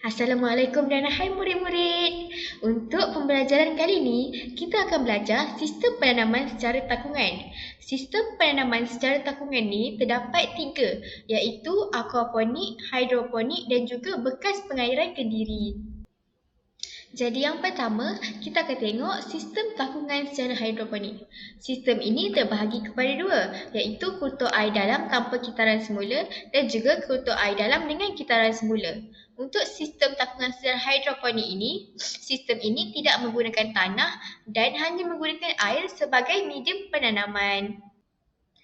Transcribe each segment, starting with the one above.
Assalamualaikum dan hai murid-murid. Untuk pembelajaran kali ini, kita akan belajar sistem penanaman secara takungan. Sistem penanaman secara takungan ni terdapat 3, iaitu aquaponik, hidroponik dan juga bekas pengairan kendiri. Jadi yang pertama, kita akan tengok sistem takungan secara hidroponik. Sistem ini terbahagi kepada 2, iaitu kultur air dalam tanpa kitaran semula dan juga kultur air dalam dengan kitaran semula. Untuk sistem takungan secara hidroponik ini, sistem ini tidak menggunakan tanah dan hanya menggunakan air sebagai medium penanaman.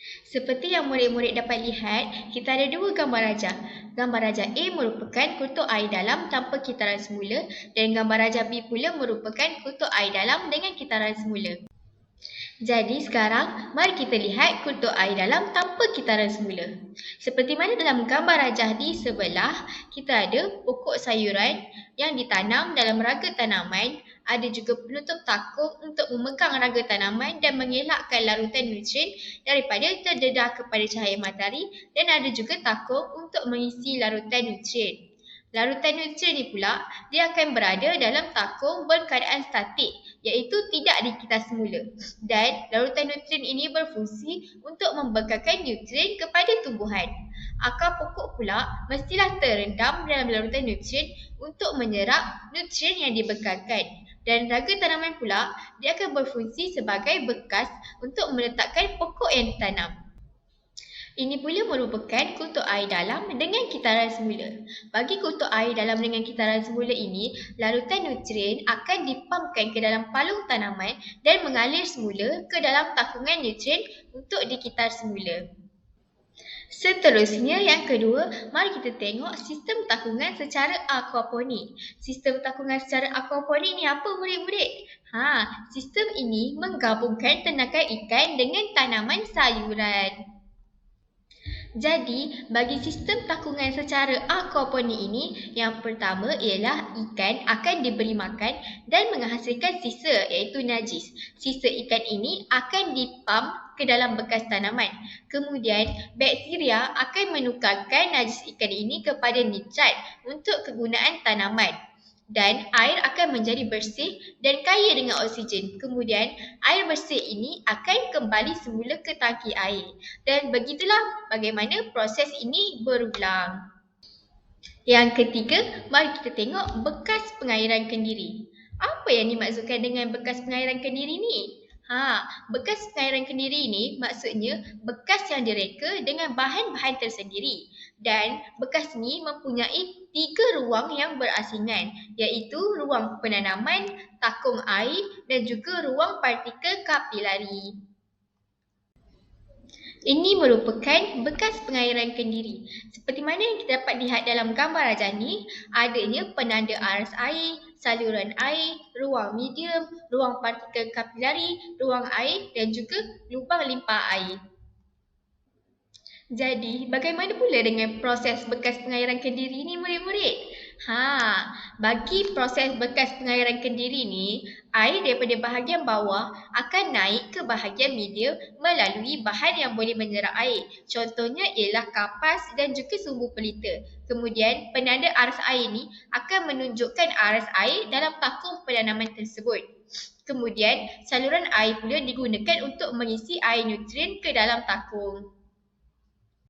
Seperti yang murid-murid dapat lihat, kita ada 2 gambar rajah. Gambar rajah A merupakan kultur air dalam tanpa kitaran semula dan gambar rajah B pula merupakan kultur air dalam dengan kitaran semula. Jadi sekarang, mari kita lihat kultur air dalam tanpa kitaran semula. Seperti mana dalam gambar rajah di sebelah, kita ada pokok sayuran yang ditanam dalam raga tanaman. Ada juga penutup takung untuk memegang raga tanaman dan mengelakkan larutan nutrien daripada terdedah kepada cahaya matahari, dan ada juga takung untuk mengisi larutan nutrien. Larutan nutrien ni pula, dia akan berada dalam takung berkeadaan statik, iaitu tidak dikitas semula. Dan larutan nutrien ini berfungsi untuk membekalkan nutrien kepada tumbuhan. Akar pokok pula mestilah terendam dalam larutan nutrien untuk menyerap nutrien yang dibekalkan. Dan raga tanaman pula, dia akan berfungsi sebagai bekas untuk meletakkan pokok yang ditanam. Ini pula merupakan kultur air dalam dengan kitaran semula. Bagi kultur air dalam dengan kitaran semula ini, larutan nutrien akan dipampkan ke dalam palung tanaman dan mengalir semula ke dalam takungan nutrien untuk dikitar semula. Seterusnya, yang kedua, mari kita tengok sistem takungan secara aquaponik. Sistem takungan secara aquaponik ni apa murid-murid? Sistem ini menggabungkan ternakan ikan dengan tanaman sayuran. Jadi, bagi sistem takungan secara aquaponik ini, yang pertama ialah ikan akan diberi makan dan menghasilkan sisa, iaitu najis. Sisa ikan ini akan dipam ke dalam bekas tanaman. Kemudian, bakteria akan menukarkan najis ikan ini kepada nitrat untuk kegunaan tanaman. Dan air akan menjadi bersih dan kaya dengan oksigen. Kemudian, air bersih ini akan kembali semula ke tangki air. Dan begitulah bagaimana proses ini berulang. Yang ketiga, mari kita tengok bekas pengairan kendiri. Apa yang dimaksudkan dengan bekas pengairan kendiri ni? Bekas pengairan kendiri ini maksudnya bekas yang direka dengan bahan-bahan tersendiri. Dan bekas ni mempunyai 3 ruang yang berasingan, iaitu ruang penanaman, takung air dan juga ruang partikel kapilari. Ini merupakan bekas pengairan kendiri. Seperti mana yang kita dapat lihat dalam gambar rajah ni, adanya penanda aras air, saluran air, ruang medium, ruang partikel kapilari, ruang air dan juga lubang limpah air. Jadi, bagaimana pula dengan proses bekas pengairan kendiri ni murid-murid? Bagi proses bekas pengairan kendiri ni, air daripada bahagian bawah akan naik ke bahagian medium melalui bahan yang boleh menyerap air. Contohnya ialah kapas dan juga sumbu pelita. Kemudian, penanda aras air ni akan menunjukkan aras air dalam takung penanaman tersebut. Kemudian, saluran air pula digunakan untuk mengisi air nutrien ke dalam takung.